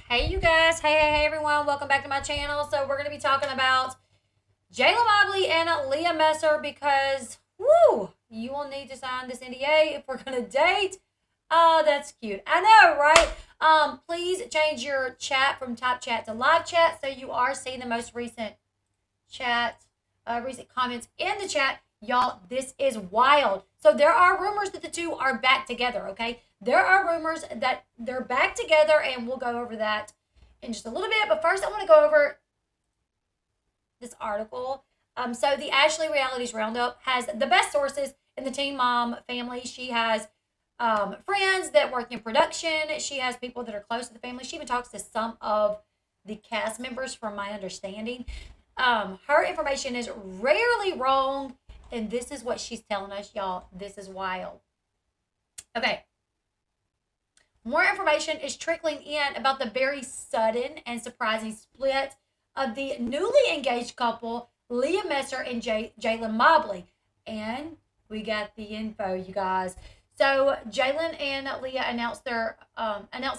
Hey, you guys. Hey, everyone. Welcome back to my channel. So, we're going to be talking about Jaylan Mobley and Leah Messer because, woo, you will need to sign this NDA if we're going to date. Oh, that's cute. I know, right? Please change your chat from top chat to live chat so you are seeing the most recent recent comments in the chat. Y'all, this is wild. So there are rumors that the two are back together, okay? There are rumors that they're back together, and we'll go over that in just a little bit. But first, I want to go over this article. So the Ashley Realities Roundup has the best sources in the Teen Mom family. She has friends that work in production. She has people that are close to the family. She even talks to some of the cast members, from my understanding. Her information is rarely wrong, and this is what she's telling us, y'all. This is wild. Okay. More information is trickling in about the very sudden and surprising split of the newly engaged couple, Leah Messer and Jaylan Mobley. And we got the info, you guys. So Jaylan and Leah announced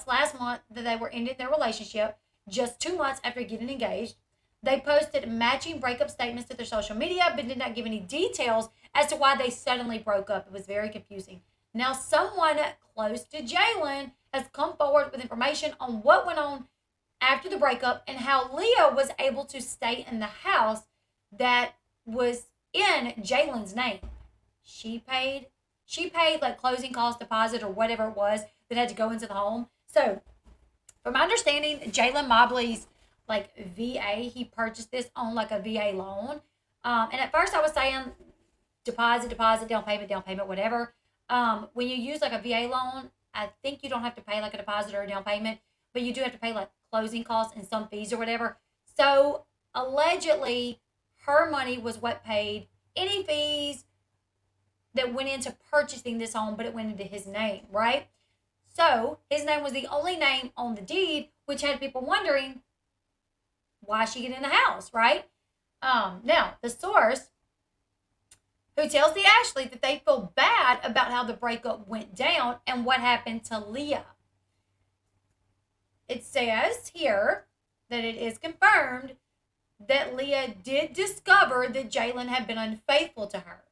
last month that they were ending their relationship just 2 months after getting engaged. They posted matching breakup statements to their social media, but did not give any details as to why they suddenly broke up. It was very confusing. Now, someone close to Jaylan has come forward with information on what went on after the breakup and how Leah was able to stay in the house that was in Jaylan's name. She paid like closing cost deposit or whatever it was that had to go into the home. So, from my understanding, Jaylan Mobley's like VA, he purchased this on like a VA loan. And at first I was saying deposit, down payment, whatever. When you use like a VA loan, I think you don't have to pay like a deposit or a down payment, but you do have to pay like closing costs and some fees or whatever. So allegedly, her money was what paid any fees that went into purchasing this home, but it went into his name, right? So his name was the only name on the deed, which had people wondering why she get in the house, right? Now, the source who tells the Ashley that they feel bad about how the breakup went down and what happened to Leah. It says here that it is confirmed that Leah did discover that Jaylan had been unfaithful to her.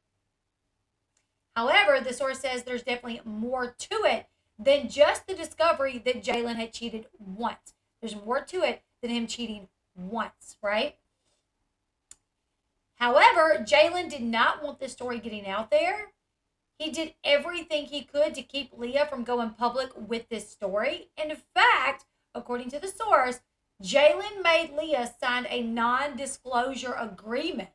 However, the source says there's definitely more to it than just the discovery that Jaylan had cheated once. There's more to it than him cheating once, right? However, Jaylan did not want this story getting out there. He did everything he could to keep Leah from going public with this story. In fact, according to the source, Jaylan made Leah sign a non-disclosure agreement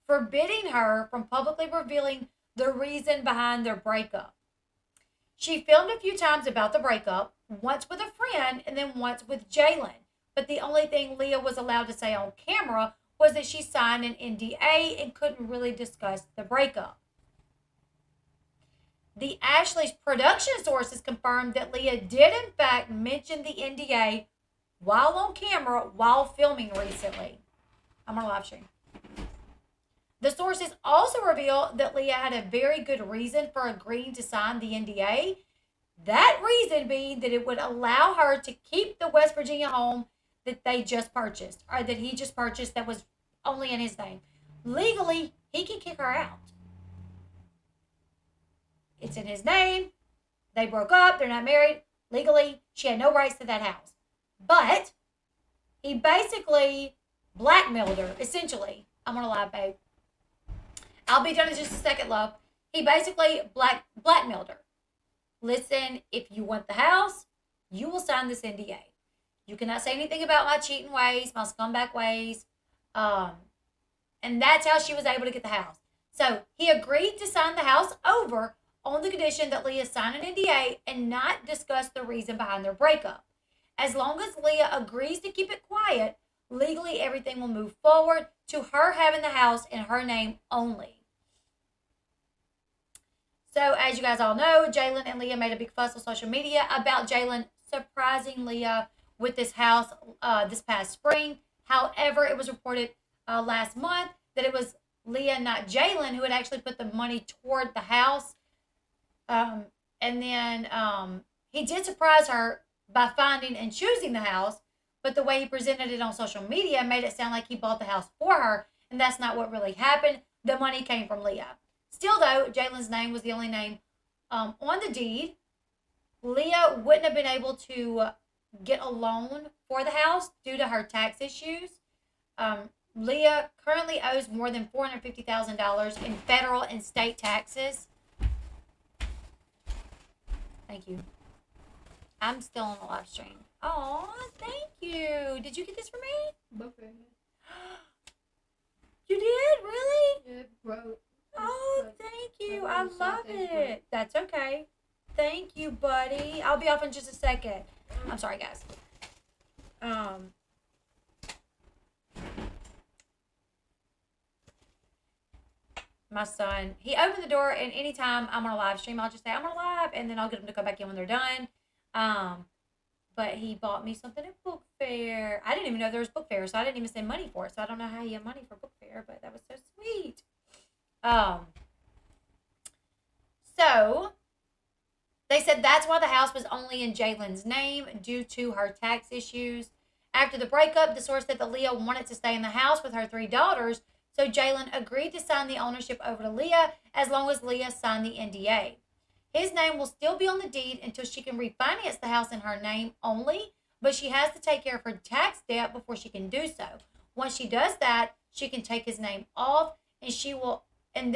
forbidding her from publicly revealing the reason behind their breakup. She filmed a few times about the breakup, once with a friend and then once with Jaylan. But the only thing Leah was allowed to say on camera was that she signed an NDA and couldn't really discuss the breakup. The Ashley's production sources confirmed that Leah did in fact mention the NDA while on camera while filming recently. I'm on a live stream. The sources also reveal that Leah had a very good reason for agreeing to sign the NDA. That reason being that it would allow her to keep the West Virginia home that they just purchased, or that he just purchased that was only in his name. Legally, he can kick her out. It's in his name. They broke up. They're not married. Legally, she had no rights to that house. But he basically blackmailed her, essentially. I'm on a live, babe. I'll be done in just a second, love. He basically blackmailed her. Listen, if you want the house, you will sign this NDA. You cannot say anything about my cheating ways, my scumbag ways. And that's how she was able to get the house. So he agreed to sign the house over on the condition that Leah sign an NDA and not discuss the reason behind their breakup. As long as Leah agrees to keep it quiet, legally everything will move forward to her having the house in her name only. So, as you guys all know, Jaylan and Leah made a big fuss on social media about Jaylan surprising Leah with this house this past spring. However, it was reported last month that it was Leah, not Jaylan, who had actually put the money toward the house. And then he did surprise her by finding and choosing the house, but the way he presented it on social media made it sound like he bought the house for her, and that's not what really happened. The money came from Leah. Still, though, Jaylan's name was the only name on the deed. Leah wouldn't have been able to get a loan for the house due to her tax issues. Leah currently owes more than $450,000 in federal and state taxes. Thank you. I'm still on the live stream. Oh, thank you. Did you get this for me? Buffet. You did? Really? Yeah, bro. Oh, thank you. I love it. That's okay. Thank you, buddy. I'll be off in just a second. I'm sorry, guys. My son, he opened the door, and anytime I'm on a live stream, I'll just say I'm on a live, and then I'll get them to go back in when they're done. But he bought me something at book fair. I didn't even know there was book fair, so I didn't even send money for it. So I don't know how he had money for book fair, but that was so sweet. So they said that's why the house was only in Jaylan's name due to her tax issues. After the breakup, the source said that Leah wanted to stay in the house with her 3 daughters, so Jaylan agreed to sign the ownership over to Leah as long as Leah signed the NDA. His name will still be on the deed until she can refinance the house in her name only, but she has to take care of her tax debt before she can do so. Once she does that, she can take his name off, and she can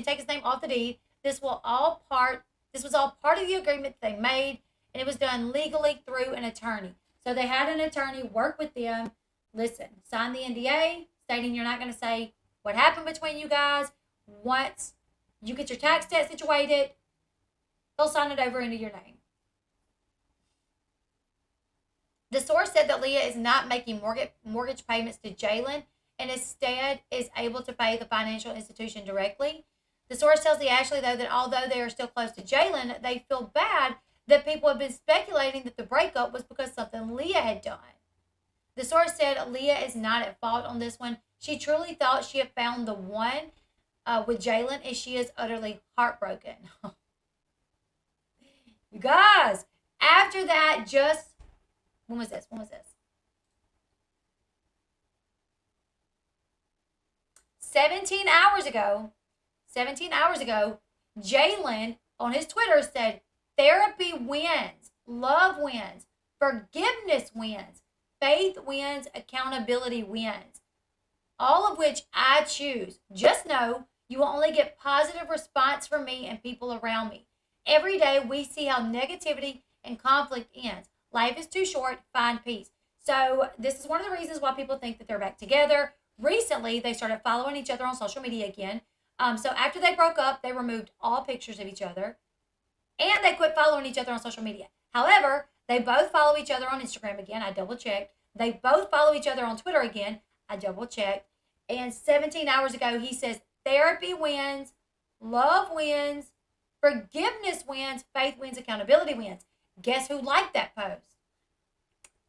take his name off the deed. This was all part of the agreement they made, and it was done legally through an attorney. So they had an attorney work with them. Listen, sign the NDA, stating you're not going to say what happened between you guys. Once you get your tax debt situated, they'll sign it over into your name. The source said that Leah is not making mortgage payments to Jaylan and instead is able to pay the financial institution directly. The source tells the Ashley, though, that although they are still close to Jaylan, they feel bad that people have been speculating that the breakup was because something Leah had done. The source said Leah is not at fault on this one. She truly thought she had found the one with Jaylan, and she is utterly heartbroken. You guys, after that, when was this? 17 hours ago, Jaylan on his Twitter said, therapy wins, love wins, forgiveness wins, faith wins, accountability wins. All of which I choose. Just know you will only get positive response from me and people around me. Every day we see how negativity and conflict ends. Life is too short. Find peace. So this is one of the reasons why people think that they're back together. Recently, they started following each other on social media again. So after they broke up, they removed all pictures of each other. And they quit following each other on social media. However, they both follow each other on Instagram again. I double checked. They both follow each other on Twitter again. I double checked. And 17 hours ago, he says, therapy wins, love wins, forgiveness wins, faith wins, accountability wins. Guess who liked that post?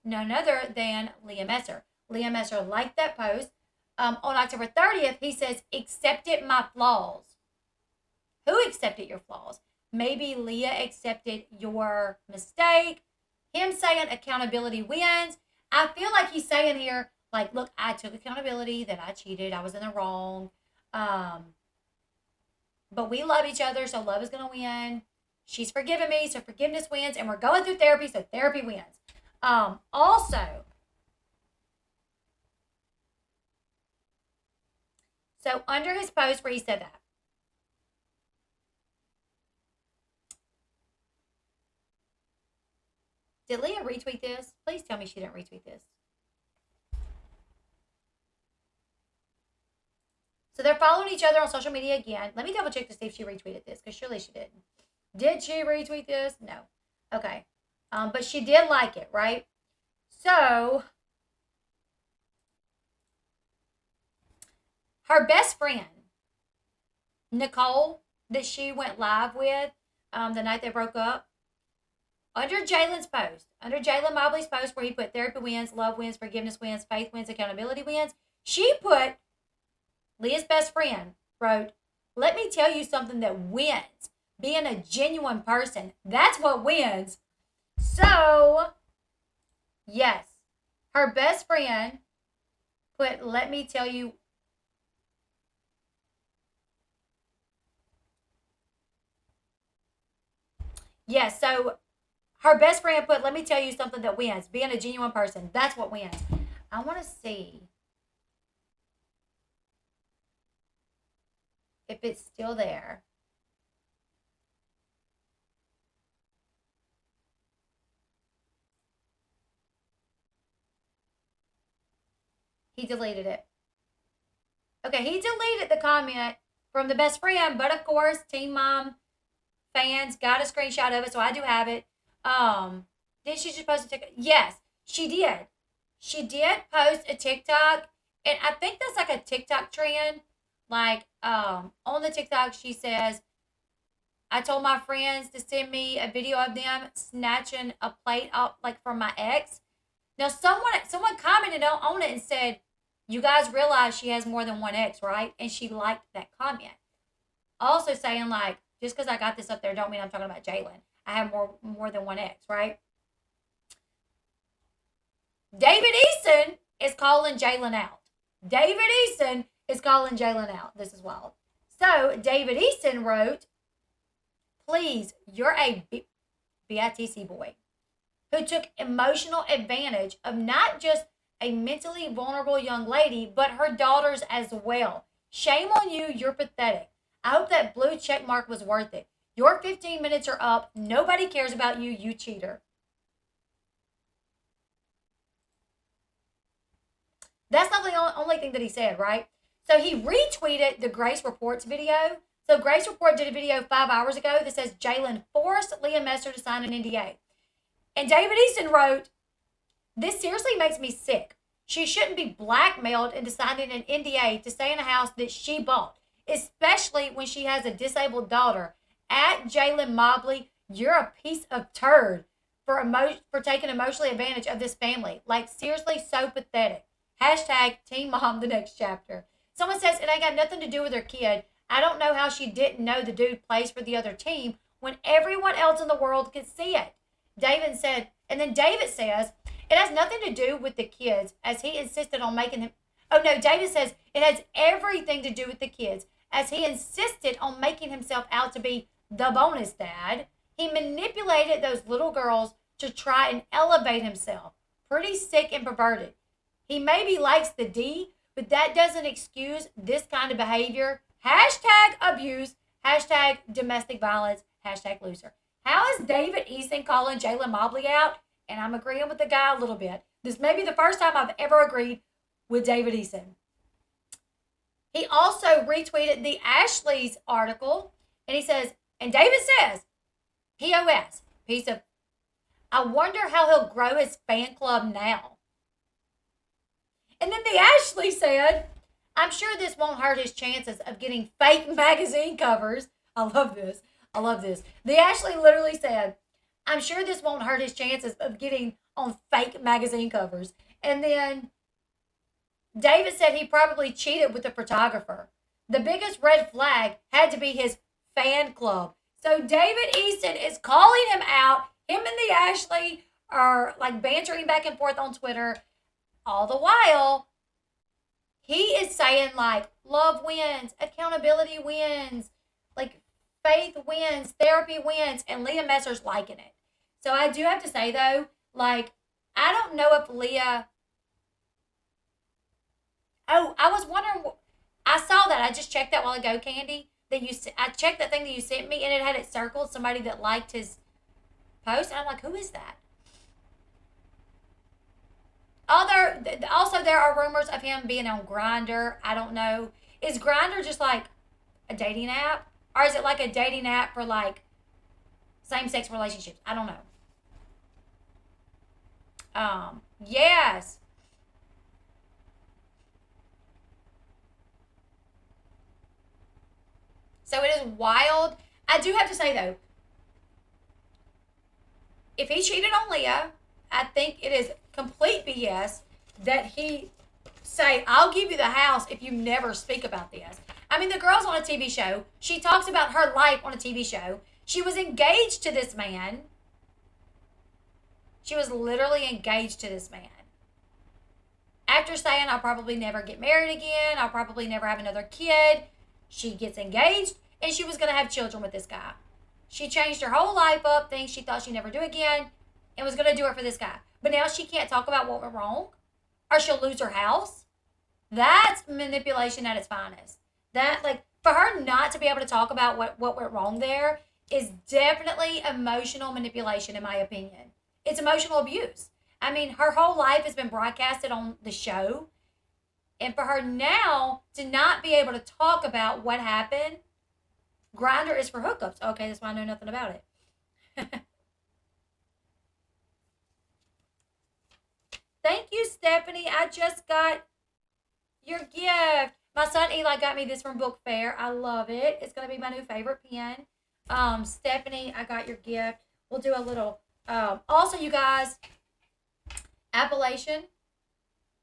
None other than Leah Messer. Leah Messer liked that post. On October 30th, he says, accepted my flaws. Who accepted your flaws? Maybe Leah accepted your mistake. Him saying accountability wins. I feel like he's saying here, like, look, I took accountability that I cheated. I was in the wrong. But we love each other, so love is going to win. She's forgiven me, so forgiveness wins. And we're going through therapy, so therapy wins. Also, so under his post where he said that, did Leah retweet this? Please tell me she didn't retweet this. So they're following each other on social media again. Let me double check to see if she retweeted this, because surely she didn't. Did she retweet this? No. Okay. But she did like it, right? So her best friend, Nicole, that she went live with the night they broke up, under Jaylan's post, under Jaylan Mobley's post where he put therapy wins, love wins, forgiveness wins, faith wins, accountability wins, she put, Leah's best friend wrote, let me tell you something that wins. Being a genuine person, that's what wins. So, yes, her best friend put, let me tell you. Yes, so her best friend put, let me tell you something that wins. Being a genuine person. That's what wins. I want to see if it's still there. He deleted it. Okay, he deleted the comment from the best friend, but of course, Teen Mom fans got a screenshot of it, so I do have it. Did she just post a TikTok? Yes, she did. She did post a TikTok, and I think that's like a TikTok trend. Like, on the TikTok, she says, I told my friends to send me a video of them snatching a plate up like from my ex. Now someone commented on it and said, you guys realize she has more than one ex, right? And she liked that comment. Also saying like, just because I got this up there don't mean I'm talking about Jaylan. I have more than one ex, right? David Eason is calling Jaylan out. David Eason is calling Jaylan out. This is wild. So David Eason wrote, please, you're a BITC boy who took emotional advantage of not just a mentally vulnerable young lady, but her daughters as well. Shame on you, you're pathetic. I hope that blue check mark was worth it. Your 15 minutes are up. Nobody cares about you, you cheater. That's not the only thing that he said, right? So he retweeted the Grace Reports video. So Grace Report did a video 5 hours ago that says Jaylan forced Leah Messer to sign an NDA. And David Easton wrote, this seriously makes me sick. She shouldn't be blackmailed into signing an NDA to stay in a house that she bought, especially when she has a disabled daughter. At Jaylan Mobley, you're a piece of turd for taking emotionally advantage of this family. Like, seriously, so pathetic. Hashtag Teen Mom, the next chapter. Someone says it ain't got nothing to do with her kid. I don't know how she didn't know the dude plays for the other team when everyone else in the world could see it. David said, and then David says, it has nothing to do with the kids as he insisted on making him. Oh no, David says it has everything to do with the kids as he insisted on making himself out to be the bonus dad. He manipulated those little girls to try and elevate himself. Pretty sick and perverted. He maybe likes the D, but that doesn't excuse this kind of behavior. Hashtag abuse, hashtag domestic violence, hashtag loser. How is David Easton calling Jaylan Mobley out? And I'm agreeing with the guy a little bit. This may be the first time I've ever agreed with David Easton. He also retweeted the Ashley's article, and he says, and David says, POS, piece of, I wonder how he'll grow his fan club now. And then the Ashley said, I'm sure this won't hurt his chances of getting fake magazine covers. I love this. I love this. The Ashley literally said, I'm sure this won't hurt his chances of getting on fake magazine covers. And then David said he probably cheated with the photographer. The biggest red flag had to be his fan club. So David Easton is calling him out. Him and the Ashley are like bantering back and forth on Twitter. All the while, he is saying like, love wins, accountability wins, like faith wins, therapy wins, and Leah Messer's liking it. So I do have to say though, like, I don't know if Leah, oh, I was wondering, I saw that, I just checked that while ago, Candy, that I checked that thing that you sent me and it had it circled, somebody that liked his post, and I'm like, who is that? Also, there are rumors of him being on Grindr. I don't know. Is Grindr just like a dating app? Or is it like a dating app for like same-sex relationships? I don't know. Yes. So it is wild. I do have to say though, if he cheated on Leah, I think it is complete BS that he say, I'll give you the house if you never speak about this. I mean, the girl's on a TV show. She talks about her life on a TV show. She was engaged to this man. She was literally engaged to this man. After saying, I'll probably never get married again, I'll probably never have another kid, she gets engaged, and she was going to have children with this guy. She changed her whole life up, things she thought she'd never do again, and was going to do it for this guy. But now she can't talk about what went wrong, or she'll lose her house. That's manipulation at its finest. That, like, for her not to be able to talk about what went wrong there is definitely emotional manipulation, in my opinion. It's emotional abuse. I mean, her whole life has been broadcasted on the show. And for her now to not be able to talk about what happened, Grindr is for hookups. Okay, that's why I know nothing about it. Thank you, Stephanie. I just got your gift. My son Eli got me this from Book Fair. I love it. It's going to be my new favorite pen. Stephanie, I got your gift. We'll do a little... also, you guys, Appalachian,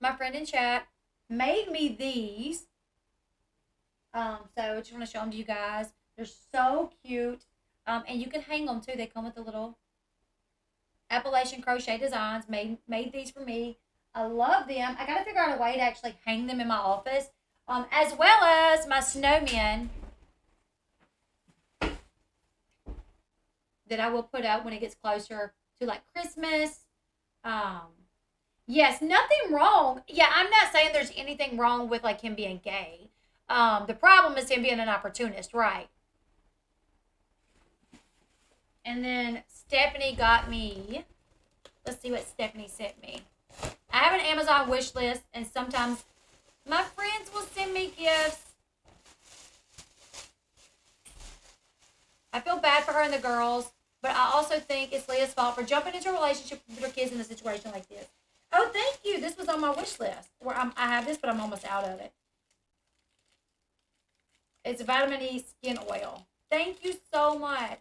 my friend in chat, made me these. So I just want to show them to you guys. They're so cute. And you can hang them too. They come with the little Appalachian crochet designs. Made these for me. I love them. I got to figure out a way to actually hang them in my office. As well as my snowmen that I will put up when it gets closer to like Christmas. Yes, nothing wrong. Yeah, I'm not saying there's anything wrong with like him being gay. The problem is him being an opportunist, right? And then Stephanie got me, let's see what Stephanie sent me. I have an Amazon wish list, and sometimes my friends will send me gifts. I feel bad for her and the girls, but I also think it's Leah's fault for jumping into a relationship with her kids in a situation like this. Oh, thank you. This was on my wish list. Where I have this, but I'm almost out of it. It's vitamin E skin oil. Thank you so much.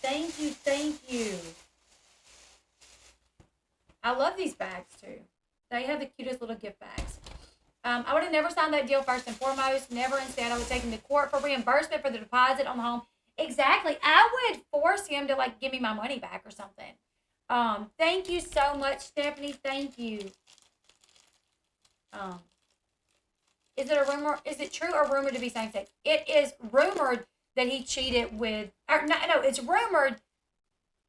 Thank you, thank you. I love these bags too. They have the cutest little gift bags. I would have never signed that deal first and foremost. Never. Instead, I would take him to court for reimbursement for the deposit on the home. Exactly. I would force him to like give me my money back or something. Thank you so much, Stephanie. Thank you. Is it a rumor? Is it true or rumored to be same sex? It is rumored that he cheated with, or no, it's rumored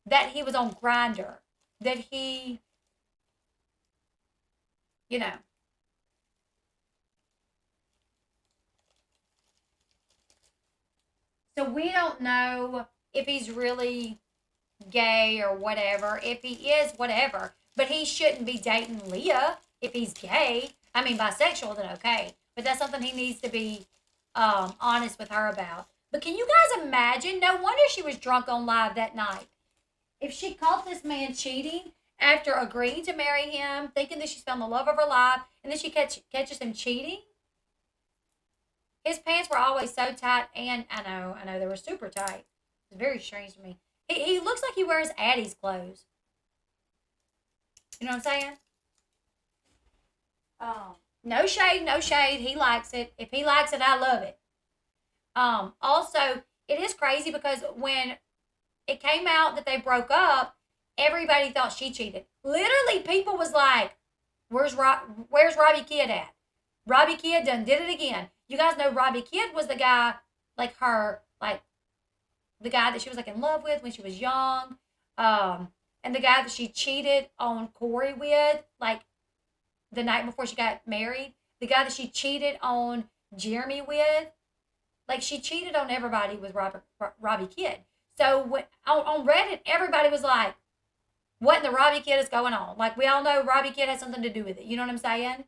that he was on Grindr, that he, you know. So we don't know if he's really gay or whatever. If he is, whatever. But he shouldn't be dating Leah if he's gay. I mean, bisexual, then okay. But that's something he needs to be honest with her about. But can you guys imagine? No wonder she was drunk on live that night. If she caught this man cheating after agreeing to marry him, thinking that she's found the love of her life, and then she catches him cheating. His pants were always so tight, and I know, they were super tight. It's very strange to me. He looks like he wears Addie's clothes. You know what I'm saying? No shade, no shade. He likes it. If he likes it, I love it. Also, it is crazy because when it came out that they broke up, everybody thought she cheated. Literally, people was like, where's Robbie Kidd at? Robbie Kidd done did it again. You guys know Robbie Kidd was the guy, like her, like the guy that she was like in love with when she was young. And the guy that she cheated on Corey with, like the night before she got married. The guy that she cheated on Jeremy with. Like she cheated on everybody with Robbie Kidd. So when, on Reddit, everybody was like, what in the Robbie Kidd is going on? Like we all know Robbie Kidd has something to do with it. You know what I'm saying?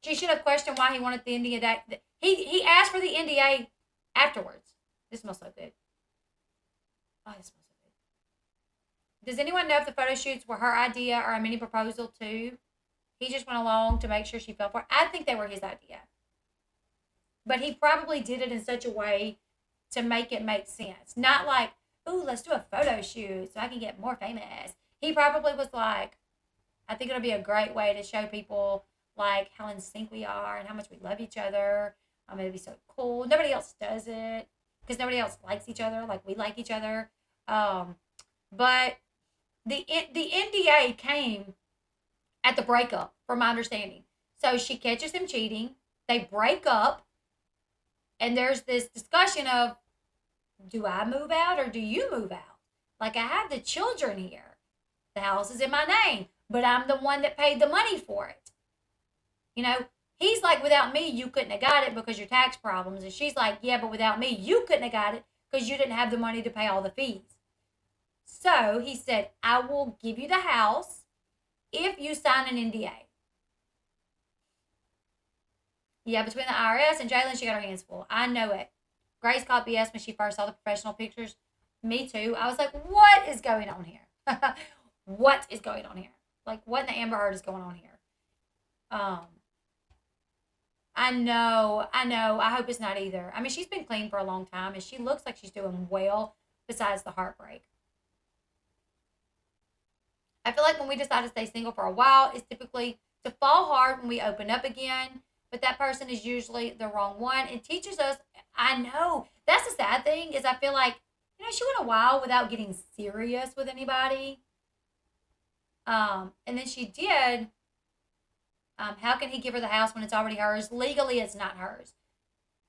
She should have questioned why he wanted the NDA. He asked for the NDA afterwards. This smells so good. Oh, this smells so good. Does anyone know if the photo shoots were her idea or a mini proposal too? He just went along to make sure she fell for it. I think they were his idea. But he probably did it in such a way to make it make sense. Not like, ooh, let's do a photo shoot so I can get more famous. He probably was like, I think it'll be a great way to show people like how in sync we are and how much we love each other. It'd be so cool. Nobody else does it because nobody else likes each other like we like each other. But the NDA came at the breakup, from my understanding. So she catches him cheating. They break up, and there's this discussion of, do I move out or do you move out? Like, I have the children here. The house is in my name, but I'm the one that paid the money for it. You know, he's like, without me, you couldn't have got it because your tax problems. And she's like, yeah, but without me, you couldn't have got it because you didn't have the money to pay all the fees. So he said, I will give you the house if you sign an NDA. Yeah, between the IRS and Jaylan, she got her hands full. I know it. Grace called BS when she first saw the professional pictures. Me too. I was like, what is going on here? What is going on here? Like, what in the Amber Heard is going on here? I know. I hope it's not either. I mean, she's been clean for a long time, and she looks like she's doing well besides the heartbreak. I feel like when we decide to stay single for a while, it's typically to fall hard when we open up again, but that person is usually the wrong one. It teaches us, I know, that's the sad thing, is I feel like, you know, she went a while without getting serious with anybody. And then she did. How can he give her the house when it's already hers? Legally, it's not hers.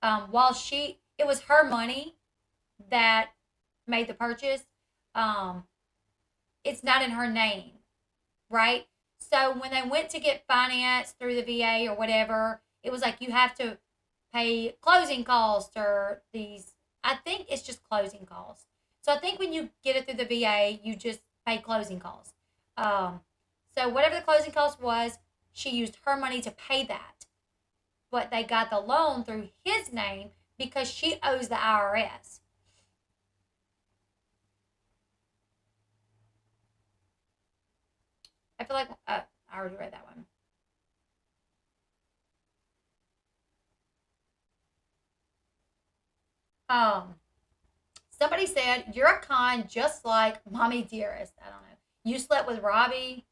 It was her money that made the purchase. It's not in her name, right? So when they went to get financed through the VA or whatever, it was like you have to pay closing costs or these. I think it's just closing costs. So I think when you get it through the VA, you just pay closing costs. So whatever the closing cost was, she used her money to pay that. But they got the loan through his name because she owes the IRS. I feel like I already read that one. Somebody said, you're a con just like Mommy Dearest. I don't know. You slept with Robbie.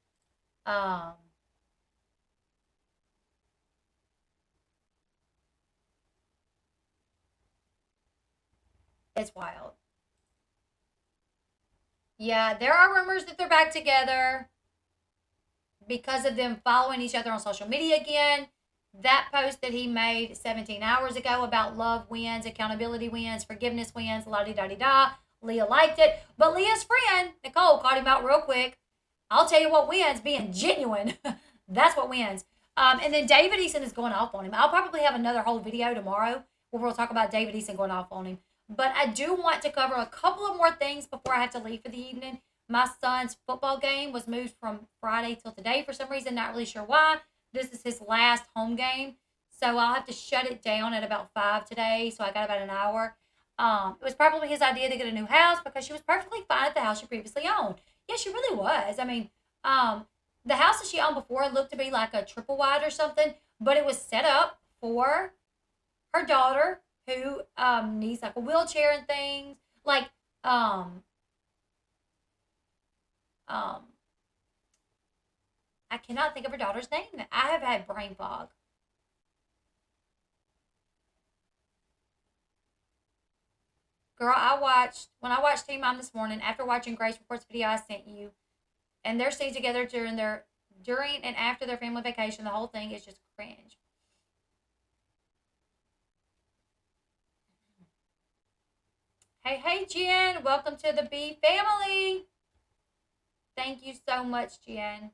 It's wild. Yeah, there are rumors that they're back together because of them following each other on social media again. That post that he made 17 hours ago about love wins, accountability wins, forgiveness wins, la-di-da-di-da. Leah liked it. But Leah's friend, Nicole, called him out real quick. I'll tell you what wins, being genuine. That's what wins. And then David Eason is going off on him. I'll probably have another whole video tomorrow where we'll talk about David Eason going off on him. But I do want to cover a couple of more things before I have to leave for the evening. My son's football game was moved from Friday till today for some reason. Not really sure why. This is his last home game. So I'll have to shut it down at about 5 today. So I got about an hour. It was probably his idea to get a new house because she was perfectly fine at the house she previously owned. Yeah, she really was. I mean, the house that she owned before looked to be like a triple wide or something, but it was set up for her daughter who needs like a wheelchair and things. Like, I cannot think of her daughter's name. I have had brain fog. Girl, when I watched Teen Mom this morning, after watching Grace Report's video I sent you, and they're staying together during and after their family vacation, the whole thing is just cringe. Hey, Jen, welcome to the Bee family. Thank you so much, Jen.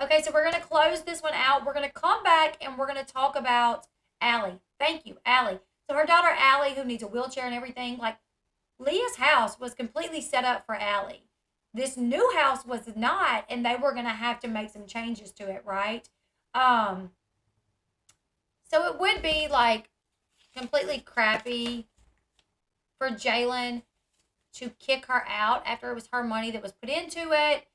Okay, so we're going to close this one out. We're going to come back and we're going to talk about Allie. Thank you, Allie. So her daughter, Allie, who needs a wheelchair and everything, like Leah's house was completely set up for Allie. This new house was not, and they were going to have to make some changes to it, right? So it would be like completely crappy for Jaylan to kick her out after it was her money that was put into it.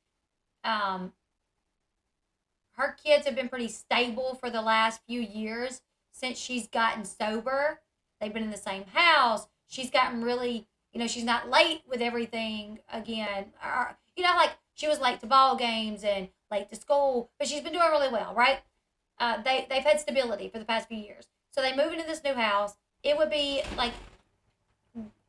Her kids have been pretty stable for the last few years since she's gotten sober. They've been in the same house. She's gotten really, she's not late with everything again. Like she was late to ball games and late to school, but she's been doing really well, right? They've had stability for the past few years. So they move into this new house. It would be like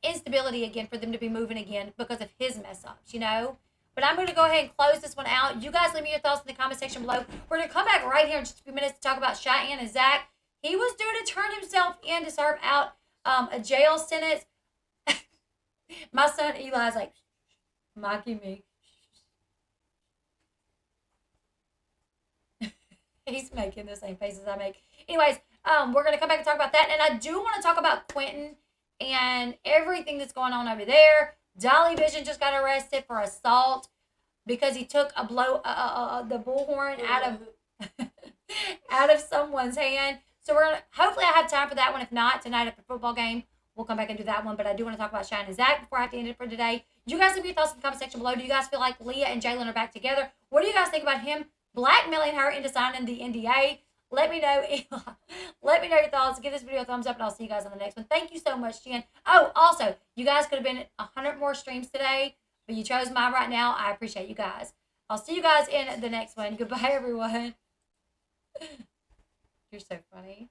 instability again for them to be moving again because of his mess ups, you know? But I'm going to go ahead and close this one out. You guys leave me your thoughts in the comment section below. We're going to come back right here in just a few minutes to talk about Cheyenne and Zach. He was due to turn himself in to serve out a jail sentence. My son Eli's like, mocking me. He's making the same faces I make. Anyways, we're going to come back and talk about that. And I do want to talk about Quentin and everything that's going on over there. Dolly Vision just got arrested for assault because he took a the bullhorn out of someone's hand. So we're gonna, hopefully I have time for that one. If not, tonight at the football game, we'll come back and do that one. But I do want to talk about Cheyenne and Zach before I have to end it for today. You guys leave your thoughts in the comment section below. Do you guys feel like Leah and Jaylan are back together? What do you guys think about him blackmailing her into signing the NDA? Let me know. Let me know your thoughts. Give this video a thumbs up, and I'll see you guys on the next one. Thank you so much, Jen. Oh, also, you guys could have been 100 more streams today, but you chose mine right now. I appreciate you guys. I'll see you guys in the next one. Goodbye, everyone. You're so funny.